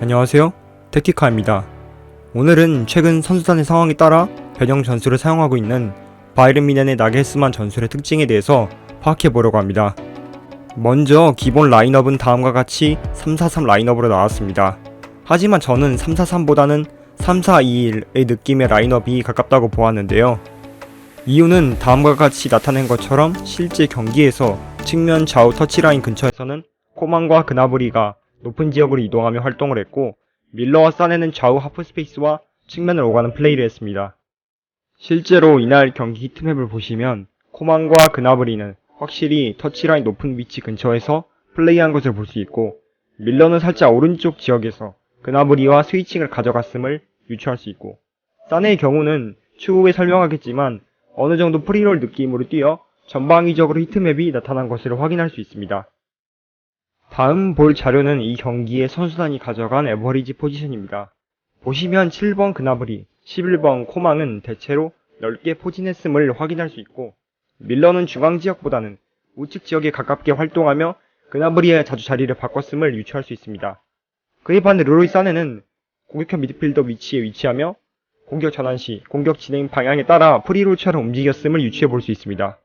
안녕하세요, 택티카입니다. 오늘은 최근 선수단의 상황에 따라 변형 전술을 사용하고 있는 바이른 뮌헨의 나겔스만 전술의 특징에 대해서 파악해보려고 합니다. 먼저 기본 라인업은 다음과 같이 3-4-3 라인업으로 나왔습니다. 하지만 저는 3-4-3보다는 3-4-2-1의 느낌의 라인업이 가깝다고 보았는데요. 이유는 다음과 같이 나타낸 것처럼 실제 경기에서 측면 좌우 터치라인 근처에서는 코만과 그나브리가 높은 지역으로 이동하며 활동을 했고, 밀러와 사네는 좌우 하프스페이스와 측면을 오가는 플레이를 했습니다. 실제로 이날 경기 히트맵을 보시면 코만과 그나브리는 확실히 터치라인 높은 위치 근처에서 플레이한 것을 볼 수 있고, 밀러는 살짝 오른쪽 지역에서 그나브리와 스위칭을 가져갔음을 유추할 수 있고, 사네의 경우는 추후에 설명하겠지만 어느 정도 프리롤 느낌으로 뛰어 전방위적으로 히트맵이 나타난 것을 확인할 수 있습니다. 다음 볼 자료는 이 경기의 선수단이 가져간 에버리지 포지션입니다. 보시면 7번 그나브리, 11번 코망은 대체로 넓게 포진했음을 확인할 수 있고, 밀러는 중앙 지역보다는 우측 지역에 가깝게 활동하며 그나브리에 자주 자리를 바꿨음을 유추할 수 있습니다. 그에 반해 르로이 사네는 공격형 미드필더 위치에 위치하며 공격 전환 시 공격 진행 방향에 따라 프리롤처럼 움직였음을 유추해 볼 수 있습니다.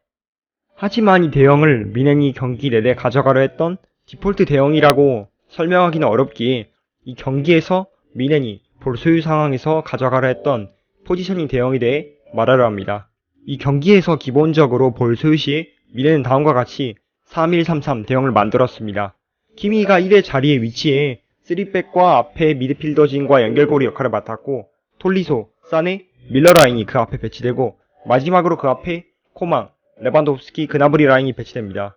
하지만 이 대형을 뮌헨이 경기 내내 가져가려 했던 디폴트 대형이라고 설명하기는 어렵기에 이 경기에서 뮌헨이 볼 소유 상황에서 가져가려 했던 포지셔닝 대형에 대해 말하려 합니다. 이 경기에서 기본적으로 볼 소유 시에 뮌헨은 다음과 같이 3-1-3-3 대형을 만들었습니다. 키미가 1의 자리에 위치해 3백과 앞에 미드필더진과 연결고리 역할을 맡았고, 톨리소, 사네, 밀러 라인이 그 앞에 배치되고, 마지막으로 그 앞에 코망, 레반도프스키, 그나브리 라인이 배치됩니다.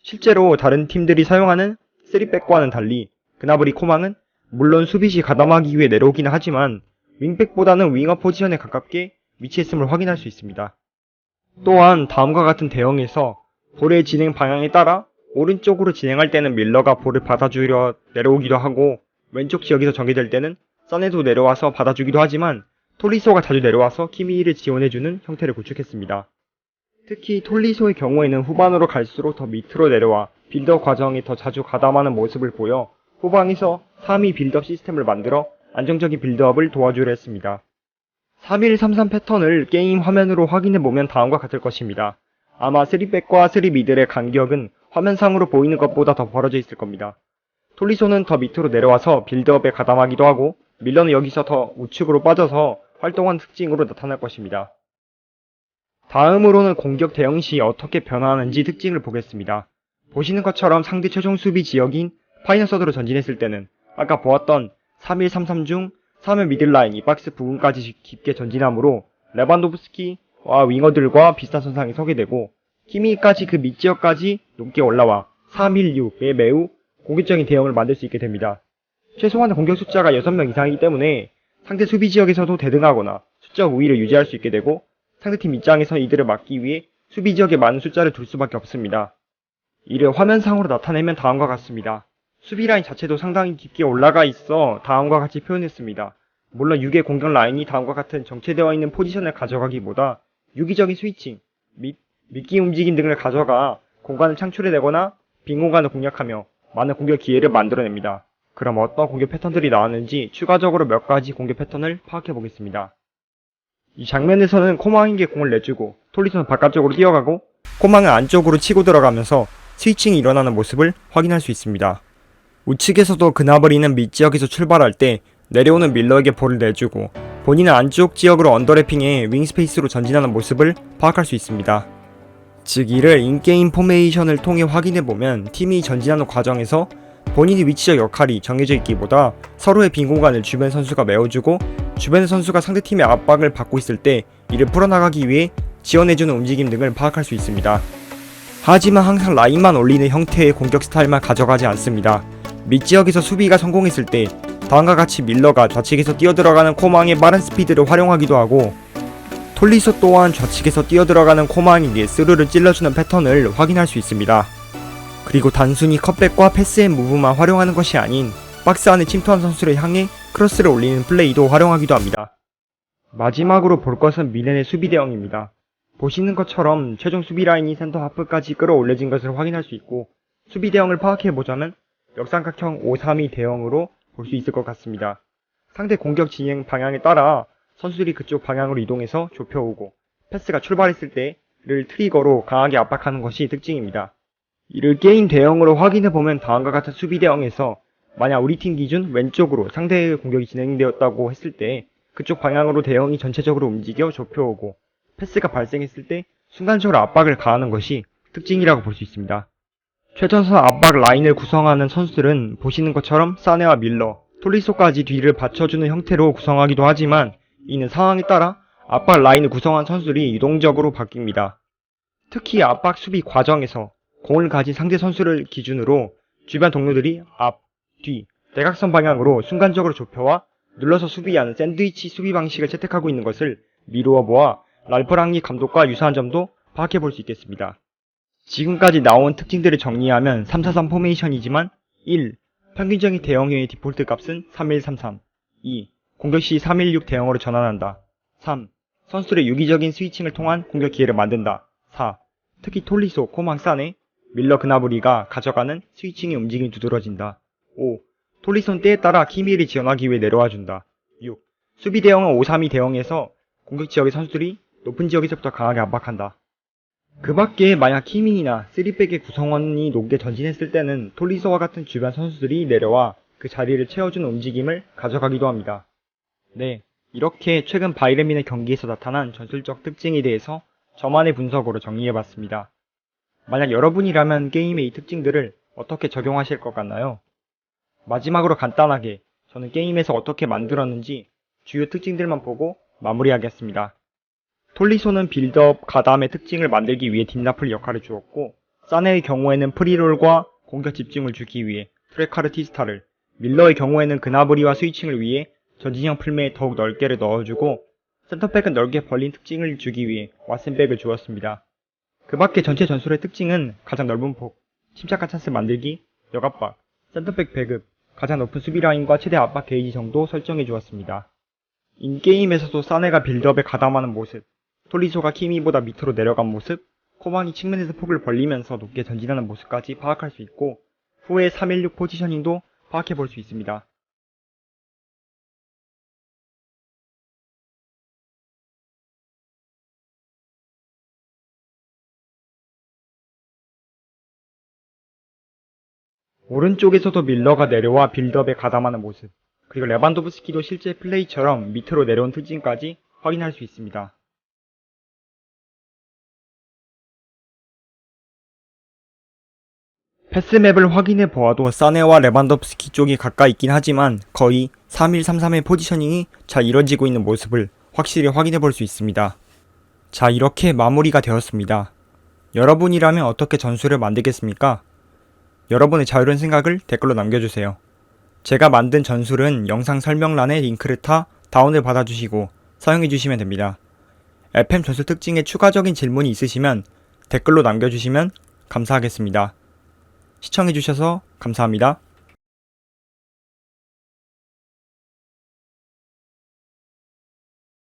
실제로 다른 팀들이 사용하는 3백과는 달리 그나브리 코망은 물론 수비 시 가담하기 위해 내려오기는 하지만 윙백보다는 윙어 포지션에 가깝게 위치했음을 확인할 수 있습니다. 또한 다음과 같은 대형에서 볼의 진행 방향에 따라 오른쪽으로 진행할 때는 밀러가 볼을 받아주려 내려오기도 하고, 왼쪽 지역에서 전개될 때는 사네도 내려와서 받아주기도 하지만 톨리소가 자주 내려와서 키미를 지원해주는 형태를 구축했습니다. 특히 톨리소의 경우에는 후반으로 갈수록 더 밑으로 내려와 빌드업 과정에 더 자주 가담하는 모습을 보여 후방에서 3-2 빌드업 시스템을 만들어 안정적인 빌드업을 도와주려 했습니다. 3-1-3-3 패턴을 게임 화면으로 확인해보면 다음과 같을 것입니다. 아마 3백과 3미들의 간격은 화면상으로 보이는 것보다 더 벌어져 있을 겁니다. 톨리소는 더 밑으로 내려와서 빌드업에 가담하기도 하고, 밀러는 여기서 더 우측으로 빠져서 활동한 특징으로 나타날 것입니다. 다음으로는 공격 대응 시 어떻게 변화하는지 특징을 보겠습니다. 보시는 것처럼 상대 최종 수비 지역인 파이널 서드로 전진했을 때는 아까 보았던 3-1-3-3 중 3의 미들라인이 박스 부근까지 깊게 전진하므로 레반도프스키와 윙어들과 비슷한 선상에 서게 되고, 키미까지 그 밑지역까지 높게 올라와 3-1-6의 매우 공격적인 대응을 만들 수 있게 됩니다. 최소한 공격 숫자가 6명 이상이기 때문에 상대 수비 지역에서도 대등하거나 수적 우위를 유지할 수 있게 되고, 상대팀 입장에서 이들을 막기 위해 수비 지역에 많은 숫자를 둘 수밖에 없습니다. 이를 화면상으로 나타내면 다음과 같습니다. 수비 라인 자체도 상당히 깊게 올라가 있어 다음과 같이 표현했습니다. 물론 6의 공격 라인이 다음과 같은 정체되어 있는 포지션을 가져가기보다 유기적인 스위칭 및 미끼 움직임 등을 가져가 공간을 창출해내거나 빈 공간을 공략하며 많은 공격 기회를 만들어냅니다. 그럼 어떤 공격 패턴들이 나왔는지 추가적으로 몇 가지 공격 패턴을 파악해보겠습니다. 이 장면에서는 코망에게 공을 내주고 톨리소는 바깥쪽으로 뛰어가고, 코망은 안쪽으로 치고 들어가면서 스위칭이 일어나는 모습을 확인할 수 있습니다. 우측에서도 그나브리는 밑지역에서 출발할 때 내려오는 밀러에게 볼을 내주고, 본인은 안쪽 지역으로 언더래핑해 윙스페이스로 전진하는 모습을 파악할 수 있습니다. 즉 이를 인게임 포메이션을 통해 확인해보면 팀이 전진하는 과정에서 본인의 위치적 역할이 정해져 있기보다 서로의 빈 공간을 주변 선수가 메워주고, 주변 선수가 상대팀의 압박을 받고 있을 때 이를 풀어나가기 위해 지원해주는 움직임 등을 파악할 수 있습니다. 하지만 항상 라인만 올리는 형태의 공격 스타일만 가져가지 않습니다. 밑지역에서 수비가 성공했을 때 다음과 같이 밀러가 좌측에서 뛰어들어가는 코망의 빠른 스피드를 활용하기도 하고, 톨리소 또한 좌측에서 뛰어들어가는 코망에게 스루를 찔러주는 패턴을 확인할 수 있습니다. 그리고 단순히 컷백과 패스앤무브만 활용하는 것이 아닌 박스 안에 침투한 선수를 향해 크로스를 올리는 플레이도 활용하기도 합니다. 마지막으로 볼 것은 뮌헨의 수비 대응입니다. 보시는 것처럼 최종 수비 라인이 센터 하프까지 끌어올려진 것을 확인할 수 있고, 수비 대응을 파악해보자면 역삼각형 5-3-2 대응으로 볼 수 있을 것 같습니다. 상대 공격 진행 방향에 따라 선수들이 그쪽 방향으로 이동해서 좁혀오고 패스가 출발했을 때를 트리거로 강하게 압박하는 것이 특징입니다. 이를 게임 대형으로 확인해보면 다음과 같은 수비 대형에서 만약 우리 팀 기준 왼쪽으로 상대의 공격이 진행되었다고 했을 때 그쪽 방향으로 대형이 전체적으로 움직여 좁혀오고 패스가 발생했을 때 순간적으로 압박을 가하는 것이 특징이라고 볼 수 있습니다. 최전선 압박 라인을 구성하는 선수들은 보시는 것처럼 사네와 밀러, 톨리소까지 뒤를 받쳐주는 형태로 구성하기도 하지만 이는 상황에 따라 압박 라인을 구성한 선수들이 유동적으로 바뀝니다. 특히 압박 수비 과정에서 공을 가진 상대 선수를 기준으로 주변 동료들이 앞, 뒤, 대각선 방향으로 순간적으로 좁혀와 눌러서 수비하는 샌드위치 수비 방식을 채택하고 있는 것을 미루어보아 랄프 랑닉 감독과 유사한 점도 파악해 볼 수 있겠습니다. 지금까지 나온 특징들을 정리하면 3-4-3 포메이션이지만 1. 평균적인 대형의 디폴트 값은 3-1-3-3 2. 공격 시 3-1-6 대형으로 전환한다. 3. 선수들의 유기적인 스위칭을 통한 공격 기회를 만든다. 4. 특히 톨리소, 코망, 사네, 밀러, 그나브리가 가져가는 스위칭의 움직임이 두드러진다. 5. 톨리소는 때에 따라 키미를 지원하기 위해 내려와준다. 6. 수비 대형은 5-3-2 대형에서 공격 지역의 선수들이 높은 지역에서부터 강하게 압박한다. 그 밖에 만약 키민이나 3백의 구성원이 높게 전진했을 때는 톨리소와 같은 주변 선수들이 내려와 그 자리를 채워주는 움직임을 가져가기도 합니다. 네, 이렇게 최근 바이에른 뮌헨 경기에서 나타난 전술적 특징에 대해서 저만의 분석으로 정리해봤습니다. 만약 여러분이라면 게임의 이 특징들을 어떻게 적용하실 것 같나요? 마지막으로 간단하게 저는 게임에서 어떻게 만들었는지 주요 특징들만 보고 마무리하겠습니다. 톨리소는 빌드업, 가담의 특징을 만들기 위해 딥라플 역할을 주었고 사네의 경우에는 프리롤과 공격 집중을 주기 위해 트레카르티스타를, 밀러의 경우에는 그나브리와 스위칭을 위해 전진형 풀매에 더욱 넓게를 넣어주고 센터백은 넓게 벌린 특징을 주기 위해 왓슨백을 주었습니다. 그 밖에 전체 전술의 특징은 가장 넓은 폭, 침착한 찬스 만들기, 역압박, 센터백 배급, 가장 높은 수비 라인과 최대 압박 게이지 정도 설정해 주었습니다. 인게임에서도 사네가 빌드업에 가담하는 모습, 톨리소가 키미보다 밑으로 내려간 모습, 코망이 측면에서 폭을 벌리면서 높게 전진하는 모습까지 파악할 수 있고 후에 316 포지셔닝도 파악해 볼 수 있습니다. 오른쪽에서도 밀러가 내려와 빌드업에 가담하는 모습, 그리고 레반도프스키도 실제 플레이처럼 밑으로 내려온 특징까지 확인할 수 있습니다. 패스맵을 확인해 보아도 사네와 레반도프스키 쪽이 가까이 있긴 하지만 거의 3-1-3-3의 포지셔닝이 잘 이루어지고 있는 모습을 확실히 확인해 볼 수 있습니다. 자, 이렇게 마무리가 되었습니다. 여러분이라면 어떻게 전술을 만들겠습니까? 여러분의 자유로운 생각을 댓글로 남겨주세요. 제가 만든 전술은 영상 설명란에 링크를 타 다운을 받아주시고 사용해주시면 됩니다. FM 전술 특징에 추가적인 질문이 있으시면 댓글로 남겨주시면 감사하겠습니다. 시청해주셔서 감사합니다.